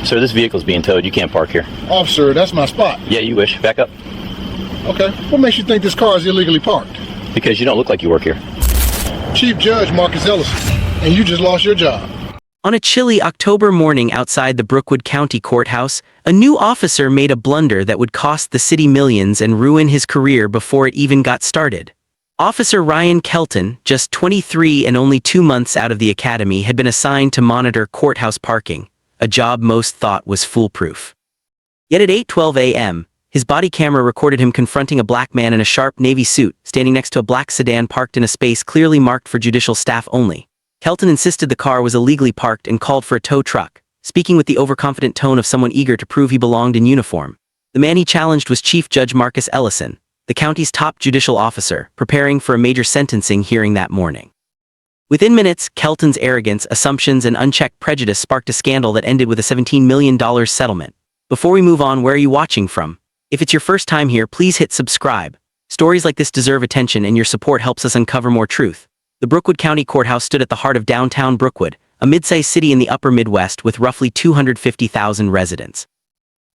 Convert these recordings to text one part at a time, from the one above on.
Sir, this vehicle's being towed. You can't park here. Officer, that's my spot. Yeah, you wish. Back up. Okay. What makes you think this car is illegally parked? Because you don't look like you work here. Chief Judge Marcus Ellison, and you just lost your job. On a chilly October morning outside the Brookwood County Courthouse, a new officer made a blunder that would cost the city millions and ruin his career before it even got started. Officer Ryan Kelton, just 23 and only 2 months out of the academy, had been assigned to monitor courthouse parking, a job most thought was foolproof. Yet at 8:12 a.m., his body camera recorded him confronting a black man in a sharp navy suit standing next to a black sedan parked in a space clearly marked for judicial staff only. Kelton insisted the car was illegally parked and called for a tow truck, speaking with the overconfident tone of someone eager to prove he belonged in uniform. The man he challenged was Chief Judge Marcus Ellison, the county's top judicial officer, preparing for a major sentencing hearing that morning. Within minutes, Kelton's arrogance, assumptions, and unchecked prejudice sparked a scandal that ended with a $17 million settlement. Before we move on, where are you watching from? If it's your first time here, please hit subscribe. Stories like this deserve attention, and your support helps us uncover more truth. The Brookwood County Courthouse stood at the heart of downtown Brookwood, a mid-sized city in the upper Midwest with roughly 250,000 residents.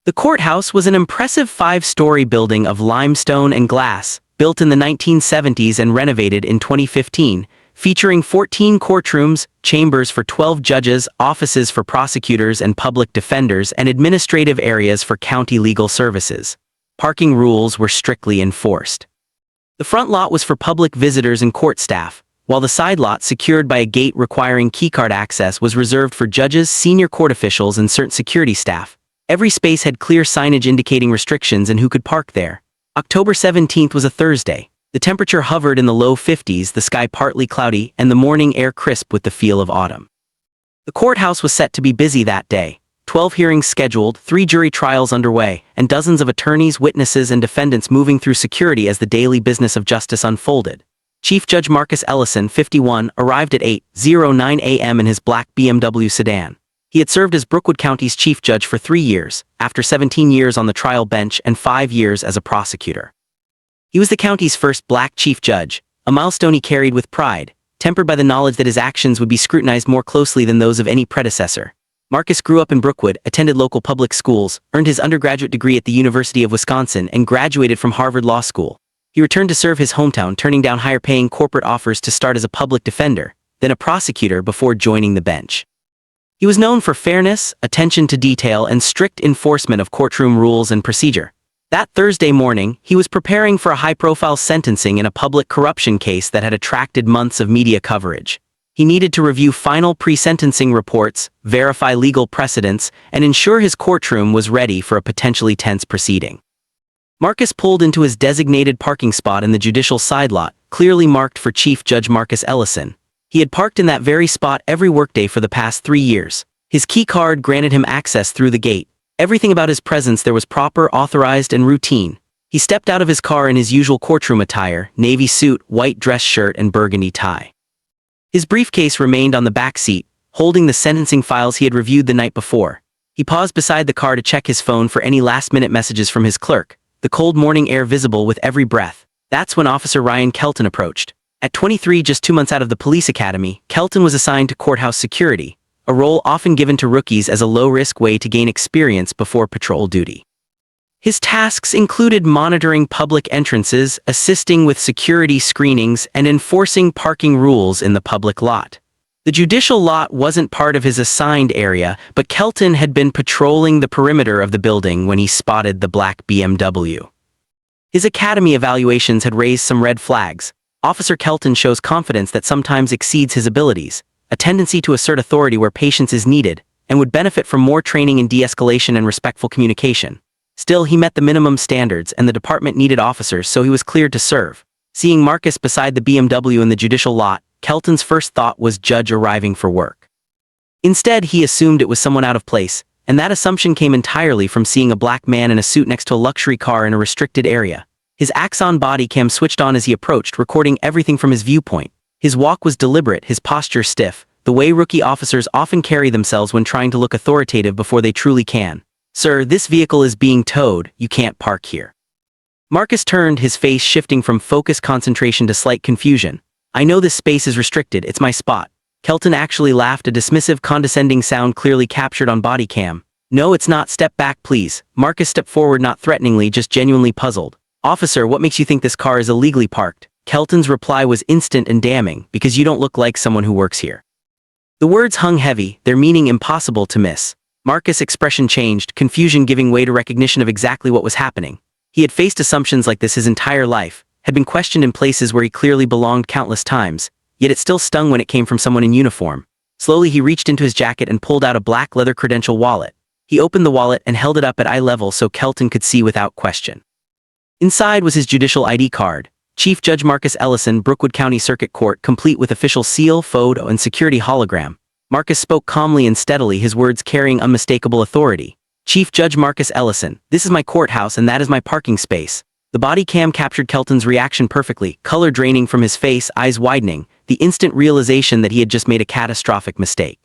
The courthouse was an impressive 5-story building of limestone and glass, built in the 1970s and renovated in 2015, featuring 14 courtrooms, chambers for 12 judges, offices for prosecutors and public defenders, and administrative areas for county legal services. Parking rules were strictly enforced. The front lot was for public visitors and court staff, while the side lot, secured by a gate requiring keycard access, was reserved for judges, senior court officials, and certain security staff. Every space had clear signage indicating restrictions and who could park there. October 17th was a Thursday. The temperature hovered in the low 50s, the sky partly cloudy, and the morning air crisp with the feel of autumn. The courthouse was set to be busy that day. 12 hearings scheduled, 3 jury trials underway, and dozens of attorneys, witnesses, and defendants moving through security as the daily business of justice unfolded. Chief Judge Marcus Ellison, 51, arrived at 8:09 a.m. in his black BMW sedan. He had served as Brookwood County's chief judge for 3 years, after 17 years on the trial bench and 5 years as a prosecutor. He was the county's first black chief judge, a milestone he carried with pride, tempered by the knowledge that his actions would be scrutinized more closely than those of any predecessor. Marcus grew up in Brookwood, attended local public schools, earned his undergraduate degree at the University of Wisconsin, and graduated from Harvard Law School. He returned to serve his hometown, turning down higher-paying corporate offers to start as a public defender, then a prosecutor before joining the bench. He was known for fairness, attention to detail, and strict enforcement of courtroom rules and procedure. That Thursday morning, he was preparing for a high-profile sentencing in a public corruption case that had attracted months of media coverage. He needed to review final pre-sentencing reports, verify legal precedents, and ensure his courtroom was ready for a potentially tense proceeding. Marcus pulled into his designated parking spot in the judicial side lot, clearly marked for Chief Judge Marcus Ellison. He had parked in that very spot every workday for the past 3 years. His key card granted him access through the gate. Everything about his presence there was proper, authorized, and routine. He stepped out of his car in his usual courtroom attire, navy suit, white dress shirt, and burgundy tie. His briefcase remained on the back seat, holding the sentencing files he had reviewed the night before. He paused beside the car to check his phone for any last-minute messages from his clerk, the cold morning air visible with every breath. That's when Officer Ryan Kelton approached. At 23, just 2 months out of the police academy, Kelton was assigned to courthouse security, a role often given to rookies as a low-risk way to gain experience before patrol duty. His tasks included monitoring public entrances, assisting with security screenings, and enforcing parking rules in the public lot. The judicial lot wasn't part of his assigned area, but Kelton had been patrolling the perimeter of the building when he spotted the black BMW. His academy evaluations had raised some red flags. Officer Kelton shows confidence that sometimes exceeds his abilities, a tendency to assert authority where patience is needed, and would benefit from more training in de-escalation and respectful communication. Still, he met the minimum standards, and the department needed officers, so he was cleared to serve. Seeing Marcus beside the BMW in the judicial lot, Kelton's first thought was judge arriving for work. Instead, he assumed it was someone out of place, and that assumption came entirely from seeing a black man in a suit next to a luxury car in a restricted area. His Axon body cam switched on as he approached, recording everything from his viewpoint. His walk was deliberate, his posture stiff, the way rookie officers often carry themselves when trying to look authoritative before they truly can. "Sir, this vehicle is being towed, you can't park here." Marcus turned, his face shifting from focused concentration to slight confusion. "I know this space is restricted, it's my spot." Kelton actually laughed, a dismissive, condescending sound clearly captured on body cam. No, it's not. Step back, please. Marcus stepped forward, not threateningly, just genuinely puzzled. Officer, what makes you think this car is illegally parked? Kelton's reply was instant and damning, because you don't look like someone who works here. The words hung heavy, their meaning impossible to miss. Marcus' expression changed, confusion giving way to recognition of exactly what was happening. He had faced assumptions like this his entire life, had been questioned in places where he clearly belonged countless times, yet it still stung when it came from someone in uniform. Slowly he reached into his jacket and pulled out a black leather credential wallet. He opened the wallet and held it up at eye level so Kelton could see without question. Inside was his judicial ID card. Chief Judge Marcus Ellison, Brookwood County Circuit Court, complete with official seal, photo, and security hologram. Marcus spoke calmly and steadily, his words carrying unmistakable authority. Chief Judge Marcus Ellison, this is my courthouse and that is my parking space. The body cam captured Kelton's reaction perfectly, color draining from his face, eyes widening, the instant realization that he had just made a catastrophic mistake.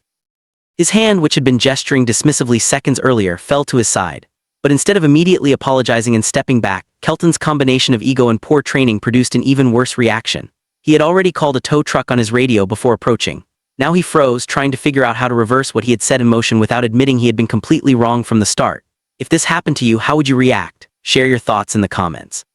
His hand, which had been gesturing dismissively seconds earlier, fell to his side. But instead of immediately apologizing and stepping back, Kelton's combination of ego and poor training produced an even worse reaction. He had already called a tow truck on his radio before approaching. Now he froze, trying to figure out how to reverse what he had set in motion without admitting he had been completely wrong from the start. If this happened to you, how would you react? Share your thoughts in the comments.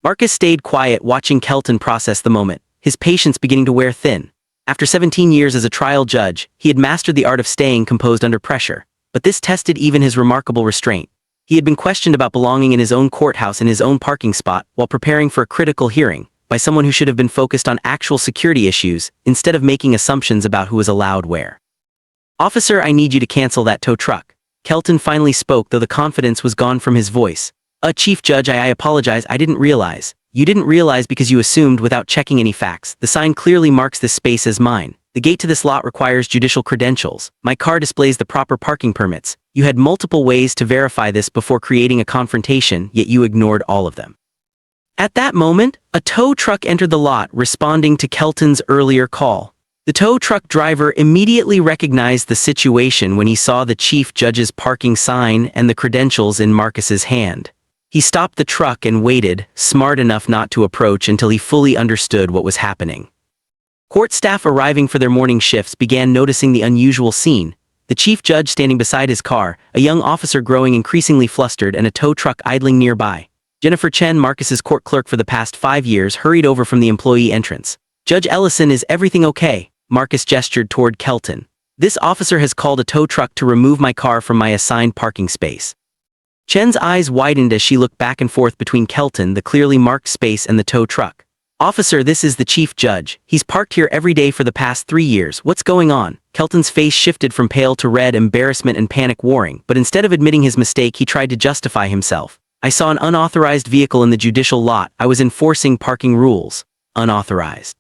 Marcus stayed quiet, watching Kelton process the moment, his patience beginning to wear thin. After 17 years as a trial judge, he had mastered the art of staying composed under pressure. But this tested even his remarkable restraint. He had been questioned about belonging in his own courthouse in his own parking spot while preparing for a critical hearing by someone who should have been focused on actual security issues instead of making assumptions about who was allowed where. Officer, I need you to cancel that tow truck. Kelton finally spoke, though the confidence was gone from his voice. Chief Judge, I apologize, I didn't realize. You didn't realize because you assumed without checking any facts. The sign clearly marks this space as mine. The gate to this lot requires judicial credentials. My car displays the proper parking permits. You had multiple ways to verify this before creating a confrontation, yet you ignored all of them. At that moment, a tow truck entered the lot, responding to Kelton's earlier call. The tow truck driver immediately recognized the situation when he saw the chief judge's parking sign and the credentials in Marcus's hand. He stopped the truck and waited, smart enough not to approach until he fully understood what was happening. Court staff arriving for their morning shifts began noticing the unusual scene. The chief judge standing beside his car, a young officer growing increasingly flustered, and a tow truck idling nearby. Jennifer Chen, Marcus's court clerk for the past 5 years, hurried over from the employee entrance. Judge Ellison, is everything okay? Marcus gestured toward Kelton. This officer has called a tow truck to remove my car from my assigned parking space. Chen's eyes widened as she looked back and forth between Kelton, the clearly marked space, and the tow truck. Officer, this is the chief judge. He's parked here every day for the past 3 years. What's going on? Kelton's face shifted from pale to red, embarrassment and panic warring, but instead of admitting his mistake, he tried to justify himself. I saw an unauthorized vehicle in the judicial lot. I was enforcing parking rules. Unauthorized.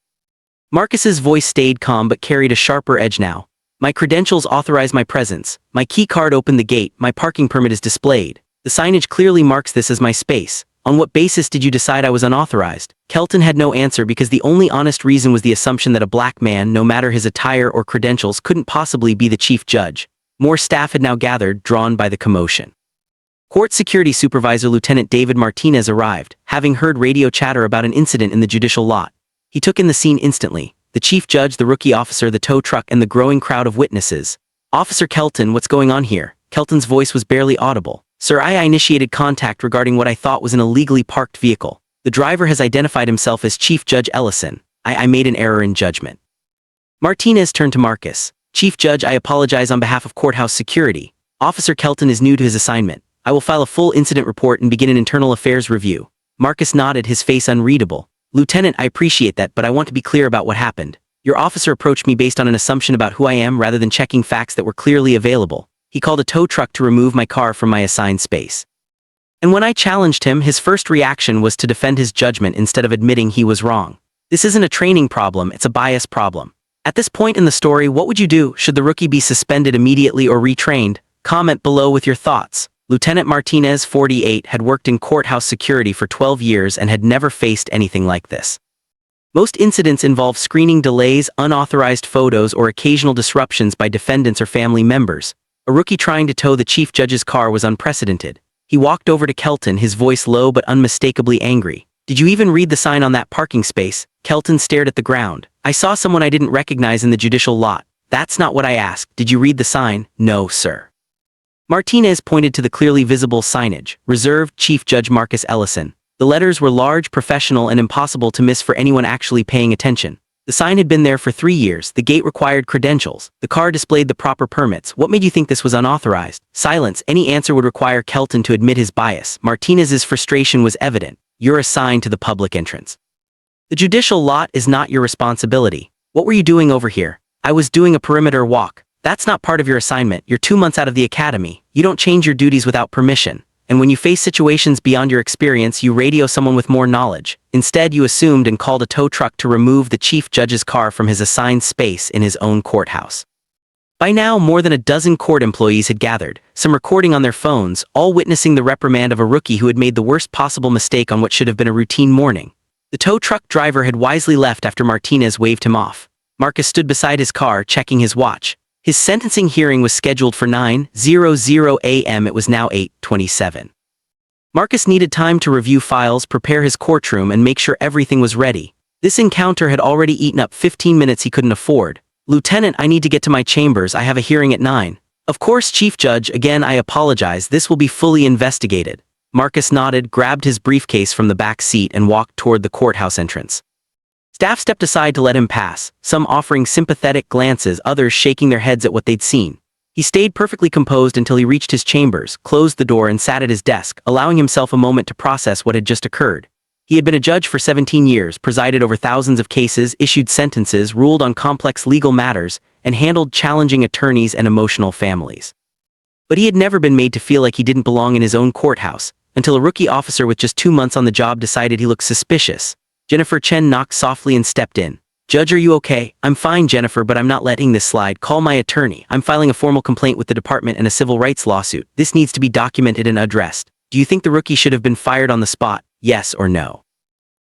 Marcus's voice stayed calm but carried a sharper edge now. My credentials authorize my presence. My key card opened the gate. My parking permit is displayed. The signage clearly marks this as my space. On what basis did you decide I was unauthorized? Kelton had no answer because the only honest reason was the assumption that a black man, no matter his attire or credentials, couldn't possibly be the chief judge. More staff had now gathered, drawn by the commotion. Court Security Supervisor Lieutenant David Martinez arrived, having heard radio chatter about an incident in the judicial lot. He took in the scene instantly. The chief judge, the rookie officer, the tow truck, and the growing crowd of witnesses. Officer Kelton, what's going on here? Kelton's voice was barely audible. Sir, I initiated contact regarding what I thought was an illegally parked vehicle. The driver has identified himself as Chief Judge Ellison. I made an error in judgment. Martinez turned to Marcus. Chief Judge, I apologize on behalf of courthouse security. Officer Kelton is new to his assignment. I will file a full incident report and begin an internal affairs review. Marcus nodded, his face unreadable. Lieutenant, I appreciate that, but I want to be clear about what happened. Your officer approached me based on an assumption about who I am rather than checking facts that were clearly available. He called a tow truck to remove my car from my assigned space. And when I challenged him, his first reaction was to defend his judgment instead of admitting he was wrong. This isn't a training problem, it's a bias problem. At this point in the story, what would you do? Should the rookie be suspended immediately or retrained? Comment below with your thoughts. Lieutenant Martinez, 48, had worked in courthouse security for 12 years and had never faced anything like this. Most incidents involve screening delays, unauthorized photos, or occasional disruptions by defendants or family members. A rookie trying to tow the chief judge's car was unprecedented. He walked over to Kelton, his voice low but unmistakably angry. Did you even read the sign on that parking space? Kelton stared at the ground. I saw someone I didn't recognize in the judicial lot. That's not what I asked. Did you read the sign? No, sir. Martinez pointed to the clearly visible signage, reserved Chief Judge Marcus Ellison. The letters were large, professional, and impossible to miss for anyone actually paying attention. The sign had been there for 3 years, the gate required credentials, the car displayed the proper permits. What made you think this was unauthorized? Silence. Any answer would require Kelton to admit his bias. Martinez's frustration was evident. You're assigned to the public entrance. The judicial lot is not your responsibility. What were you doing over here? I was doing a perimeter walk. That's not part of your assignment. You're 2 months out of the academy. You don't change your duties without permission. And when you face situations beyond your experience, you radio someone with more knowledge. Instead, you assumed and called a tow truck to remove the chief judge's car from his assigned space in his own courthouse. By now, more than a dozen court employees had gathered, some recording on their phones, all witnessing the reprimand of a rookie who had made the worst possible mistake on what should have been a routine morning. The tow truck driver had wisely left after Martinez waved him off. Marcus stood beside his car, checking his watch. His sentencing hearing was scheduled for 9:00 a.m. It was now 8:27. Marcus needed time to review files, prepare his courtroom, and make sure everything was ready. This encounter had already eaten up 15 minutes he couldn't afford. Lieutenant, I need to get to my chambers. I have a hearing at 9. Of course, Chief Judge, again I apologize. This will be fully investigated. Marcus nodded, grabbed his briefcase from the back seat, and walked toward the courthouse entrance. Staff stepped aside to let him pass, some offering sympathetic glances, others shaking their heads at what they'd seen. He stayed perfectly composed until he reached his chambers, closed the door, and sat at his desk, allowing himself a moment to process what had just occurred. He had been a judge for 17 years, presided over thousands of cases, issued sentences, ruled on complex legal matters, and handled challenging attorneys and emotional families. But he had never been made to feel like he didn't belong in his own courthouse, until a rookie officer with just 2 months on the job decided he looked suspicious. Jennifer Chen knocked softly and stepped in. Judge, are you okay? I'm fine, Jennifer, but I'm not letting this slide. Call my attorney. I'm filing a formal complaint with the department and a civil rights lawsuit. This needs to be documented and addressed. Do you think the rookie should have been fired on the spot? Yes or no?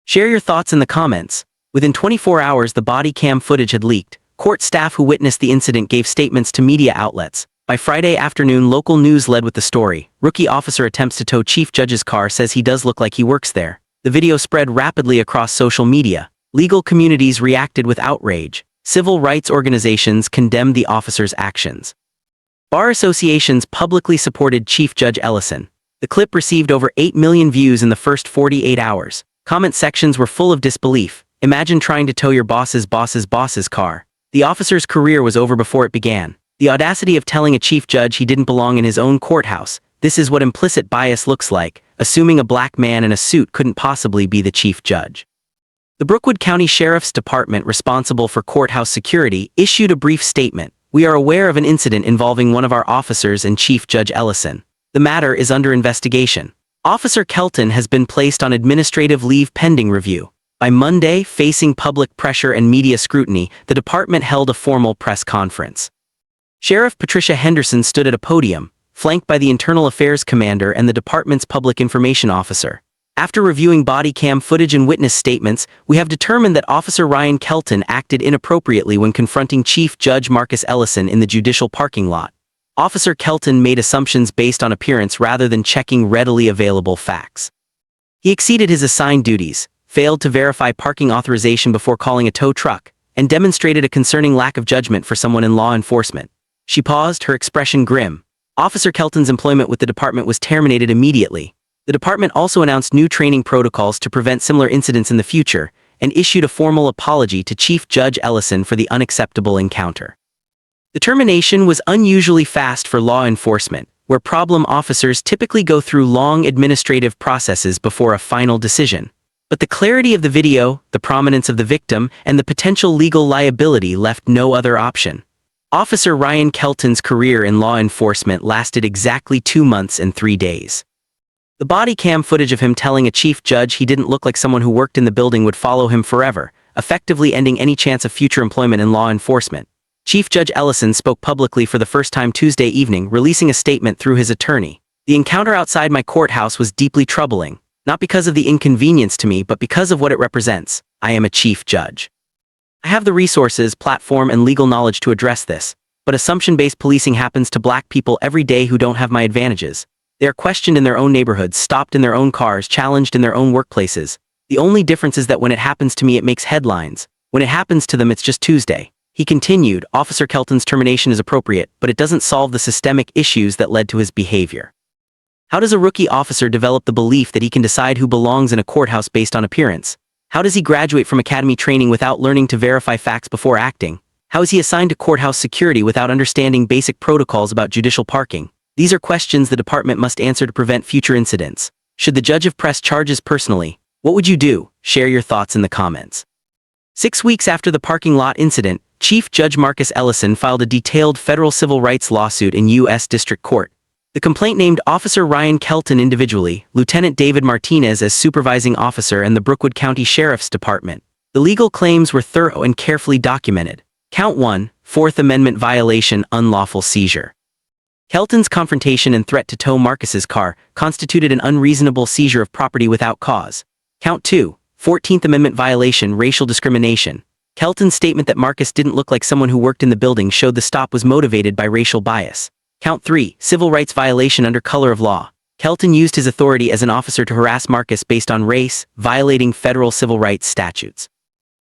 Share your thoughts in the comments. Within 24 hours, the body cam footage had leaked. Court staff who witnessed the incident gave statements to media outlets. By Friday afternoon, local news led with the story. Rookie officer attempts to tow chief judge's car, says he does look like he works there. The video spread rapidly across social media. Legal communities reacted with outrage. Civil rights organizations condemned the officer's actions. Bar associations publicly supported Chief Judge Ellison. The clip received over 8 million views in the first 48 hours. Comment sections were full of disbelief. Imagine trying to tow your boss's car. The officer's career was over before it began. The audacity of telling a chief judge he didn't belong in his own courthouse. This is what implicit bias looks like, assuming a black man in a suit couldn't possibly be the chief judge. The Brookwood County Sheriff's Department, responsible for courthouse security, issued a brief statement. We are aware of an incident involving one of our officers and Chief Judge Ellison. The matter is under investigation. Officer Kelton has been placed on administrative leave pending review. By Monday, facing public pressure and media scrutiny, the department held a formal press conference. Sheriff Patricia Henderson stood at a podium, flanked by the Internal Affairs Commander and the department's Public Information Officer. After reviewing body cam footage and witness statements, we have determined that Officer Ryan Kelton acted inappropriately when confronting Chief Judge Marcus Ellison in the judicial parking lot. Officer Kelton made assumptions based on appearance rather than checking readily available facts. He exceeded his assigned duties, failed to verify parking authorization before calling a tow truck, and demonstrated a concerning lack of judgment for someone in law enforcement. She paused, her expression grim. Officer Kelton's employment with the department was terminated immediately. The department also announced new training protocols to prevent similar incidents in the future, and issued a formal apology to Chief Judge Ellison for the unacceptable encounter. The termination was unusually fast for law enforcement, where problem officers typically go through long administrative processes before a final decision. But the clarity of the video, the prominence of the victim, and the potential legal liability left no other option. Officer Ryan Kelton's career in law enforcement lasted exactly 2 months and 3 days. The body cam footage of him telling a chief judge he didn't look like someone who worked in the building would follow him forever, effectively ending any chance of future employment in law enforcement. Chief Judge Ellison spoke publicly for the first time Tuesday evening, releasing a statement through his attorney. The encounter outside my courthouse was deeply troubling, not because of the inconvenience to me, but because of what it represents. I am a chief judge. I have the resources, platform, and legal knowledge to address this, but assumption-based policing happens to black people every day who don't have my advantages. They are questioned in their own neighborhoods, stopped in their own cars, challenged in their own workplaces. The only difference is that when it happens to me, it makes headlines. When it happens to them, it's just Tuesday. He continued, Officer Kelton's termination is appropriate, but it doesn't solve the systemic issues that led to his behavior. How does a rookie officer develop the belief that he can decide who belongs in a courthouse based on appearance? How does he graduate from academy training without learning to verify facts before acting? How is he assigned to courthouse security without understanding basic protocols about judicial parking? These are questions the department must answer to prevent future incidents. Should the judge have pressed charges personally? What would you do? Share your thoughts in the comments. 6 weeks after the parking lot incident, Chief Judge Marcus Ellison filed a detailed federal civil rights lawsuit in U.S. District Court. The complaint named Officer Ryan Kelton individually, Lieutenant David Martinez as supervising officer, and the Brookwood County Sheriff's Department. The legal claims were thorough and carefully documented. Count 1, Fourth Amendment violation, unlawful seizure. Kelton's confrontation and threat to tow Marcus's car constituted an unreasonable seizure of property without cause. Count 2, 14th Amendment violation, racial discrimination. Kelton's statement that Marcus didn't look like someone who worked in the building showed the stop was motivated by racial bias. Count 3, civil rights violation under color of law. Kelton used his authority as an officer to harass Marcus based on race, violating federal civil rights statutes.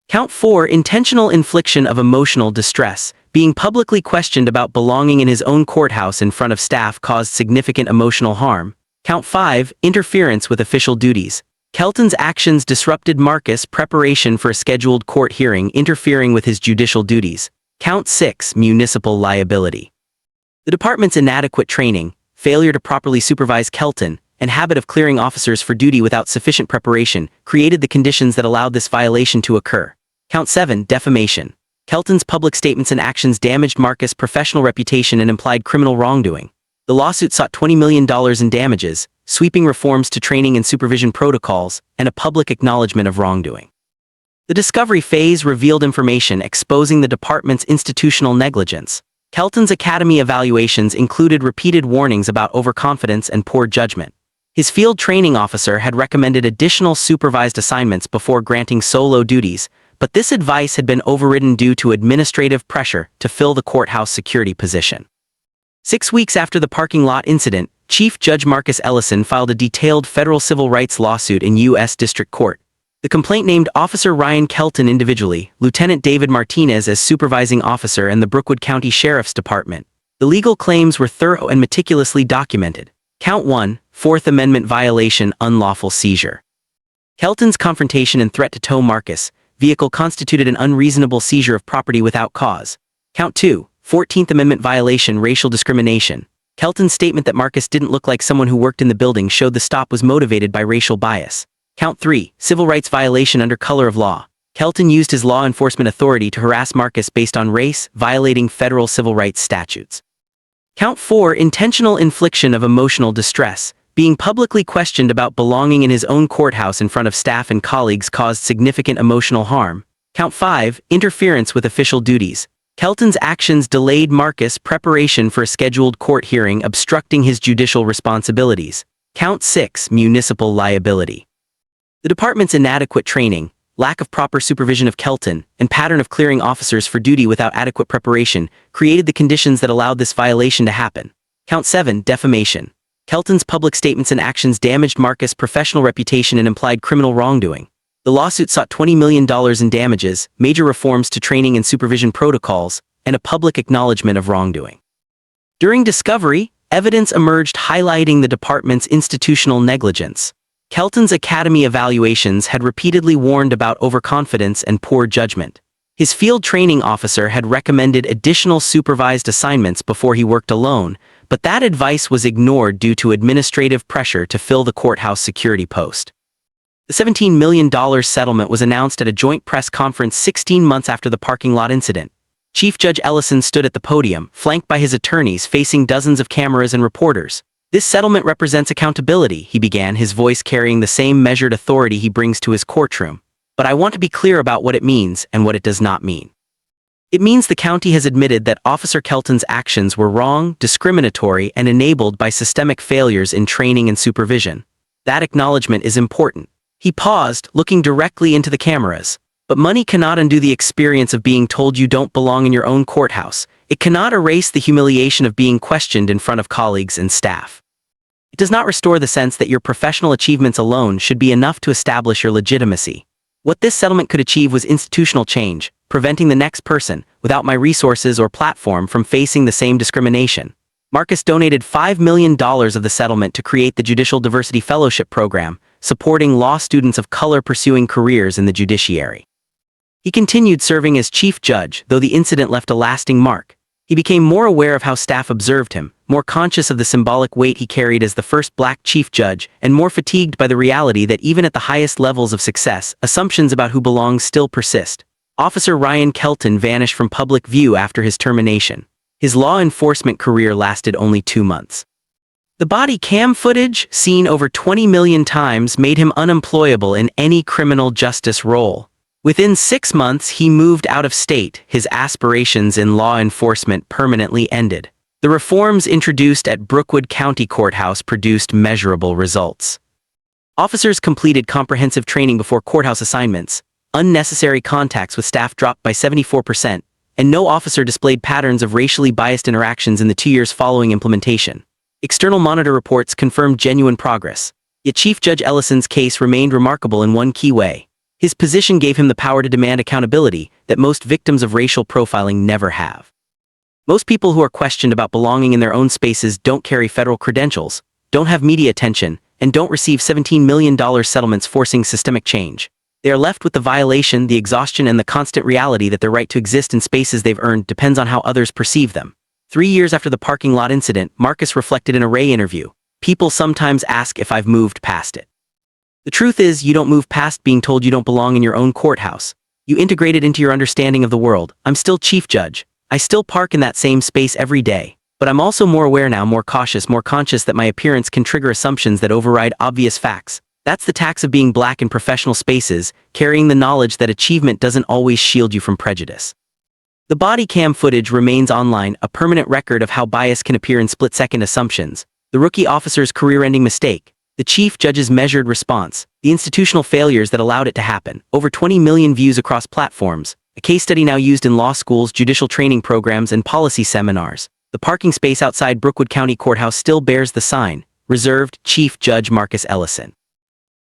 Count 4, intentional infliction of emotional distress. Being publicly questioned about belonging in his own courthouse in front of staff caused significant emotional harm. Count 5, interference with official duties. Kelton's actions disrupted Marcus' preparation for a scheduled court hearing, interfering with his judicial duties. Count 6, municipal liability. The department's inadequate training, failure to properly supervise Kelton, and habit of clearing officers for duty without sufficient preparation created the conditions that allowed this violation to occur. Count 7, defamation. Kelton's public statements and actions damaged Marcus' professional reputation and implied criminal wrongdoing. The lawsuit sought $20 million in damages, sweeping reforms to training and supervision protocols, and a public acknowledgement of wrongdoing. The discovery phase revealed information exposing the department's institutional negligence. Kelton's academy evaluations included repeated warnings about overconfidence and poor judgment. His field training officer had recommended additional supervised assignments before granting solo duties, but this advice had been overridden due to administrative pressure to fill the courthouse security position. 6 weeks after the parking lot incident, Chief Judge Marcus Ellison filed a detailed federal civil rights lawsuit in U.S. District Court. The complaint named Officer Ryan Kelton individually, Lieutenant David Martinez as supervising officer, and the Brookwood County Sheriff's Department. The legal claims were thorough and meticulously documented. Count 1, Fourth Amendment violation, unlawful seizure. Kelton's confrontation and threat to tow Marcus' vehicle constituted an unreasonable seizure of property without cause. Count 2, 14th Amendment violation, racial discrimination. Kelton's statement that Marcus didn't look like someone who worked in the building showed the stop was motivated by racial bias. Count 3, civil rights violation under color of law. Kelton used his law enforcement authority to harass Marcus based on race, violating federal civil rights statutes. Count 4, intentional infliction of emotional distress. Being publicly questioned about belonging in his own courthouse in front of staff and colleagues caused significant emotional harm. Count 5, interference with official duties. Kelton's actions delayed Marcus' preparation for a scheduled court hearing, obstructing his judicial responsibilities. Count 6, municipal liability. The department's inadequate training, lack of proper supervision of Kelton, and pattern of clearing officers for duty without adequate preparation created the conditions that allowed this violation to happen. Count 7, defamation. Kelton's public statements and actions damaged Marcus' professional reputation and implied criminal wrongdoing. The lawsuit sought $20 million in damages, major reforms to training and supervision protocols, and a public acknowledgement of wrongdoing. During discovery, evidence emerged highlighting the department's institutional negligence. Kelton's academy evaluations had repeatedly warned about overconfidence and poor judgment. His field training officer had recommended additional supervised assignments before he worked alone, but that advice was ignored due to administrative pressure to fill the courthouse security post. The $17 million settlement was announced at a joint press conference 16 months after the parking lot incident. Chief Judge Ellison stood at the podium, flanked by his attorneys facing dozens of cameras and reporters. "This settlement represents accountability," he began, his voice carrying the same measured authority he brings to his courtroom. "But I want to be clear about what it means and what it does not mean. It means the county has admitted that Officer Kelton's actions were wrong, discriminatory, and enabled by systemic failures in training and supervision. That acknowledgement is important." He paused, looking directly into the cameras. "But money cannot undo the experience of being told you don't belong in your own courthouse. It cannot erase the humiliation of being questioned in front of colleagues and staff. It does not restore the sense that your professional achievements alone should be enough to establish your legitimacy. What this settlement could achieve was institutional change, preventing the next person, without my resources or platform, from facing the same discrimination. Marcus donated $5 million of the settlement to create the Judicial Diversity Fellowship Program, supporting law students of color pursuing careers in the judiciary. He continued serving as chief judge, though the incident left a lasting mark. He became more aware of how staff observed him, more conscious of the symbolic weight he carried as the first black chief judge, and more fatigued by the reality that even at the highest levels of success, assumptions about who belongs still persist. Officer Ryan Kelton vanished from public view after his termination. His law enforcement career lasted only 2 months. The body cam footage, seen over 20 million times, made him unemployable in any criminal justice role. Within 6 months, he moved out of state. His aspirations in law enforcement permanently ended. The reforms introduced at Brookwood County Courthouse produced measurable results. Officers completed comprehensive training before courthouse assignments, unnecessary contacts with staff dropped by 74%, and no officer displayed patterns of racially biased interactions in the 2 years following implementation. External monitor reports confirmed genuine progress. Yet Chief Judge Ellison's case remained remarkable in one key way. His position gave him the power to demand accountability that most victims of racial profiling never have. Most people who are questioned about belonging in their own spaces don't carry federal credentials, don't have media attention, and don't receive $17 million settlements forcing systemic change. They are left with the violation, the exhaustion, and the constant reality that their right to exist in spaces they've earned depends on how others perceive them. 3 years after the parking lot incident, Marcus reflected in a Ray interview, "People sometimes ask if I've moved past it. The truth is, you don't move past being told you don't belong in your own courthouse. You integrate it into your understanding of the world. I'm still chief judge. I still park in that same space every day. But I'm also more aware now, more cautious, more conscious that my appearance can trigger assumptions that override obvious facts. That's the tax of being black in professional spaces, carrying the knowledge that achievement doesn't always shield you from prejudice." The body cam footage remains online, a permanent record of how bias can appear in split-second assumptions. The rookie officer's career-ending mistake, the chief judge's measured response, the institutional failures that allowed it to happen. Over 20 million views across platforms, a case study now used in law schools, judicial training programs, and policy seminars. The parking space outside Brookwood County Courthouse still bears the sign, "Reserved, Chief Judge Marcus Ellison."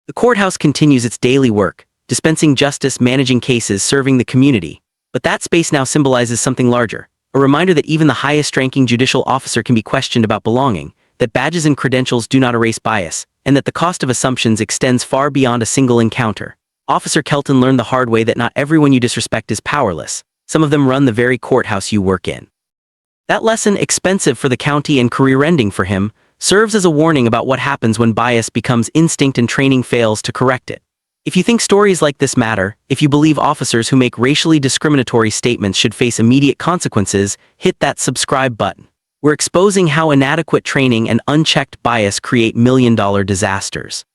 The courthouse continues its daily work, dispensing justice, managing cases, serving the community. But that space now symbolizes something larger, a reminder that even the highest-ranking judicial officer can be questioned about belonging, that badges and credentials do not erase bias, and that the cost of assumptions extends far beyond a single encounter. Officer Kelton learned the hard way that not everyone you disrespect is powerless. Some of them run the very courthouse you work in. That lesson, expensive for the county and career-ending for him, serves as a warning about what happens when bias becomes instinct and training fails to correct it. If you think stories like this matter, if you believe officers who make racially discriminatory statements should face immediate consequences, hit that subscribe button. We're exposing how inadequate training and unchecked bias create million-dollar disasters.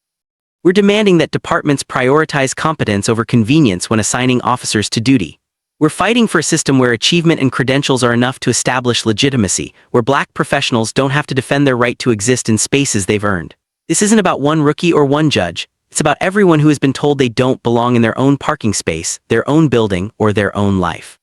We're demanding that departments prioritize competence over convenience when assigning officers to duty. We're fighting for a system where achievement and credentials are enough to establish legitimacy, where black professionals don't have to defend their right to exist in spaces they've earned. This isn't about one rookie or one judge. It's about everyone who has been told they don't belong in their own parking space, their own building, or their own life.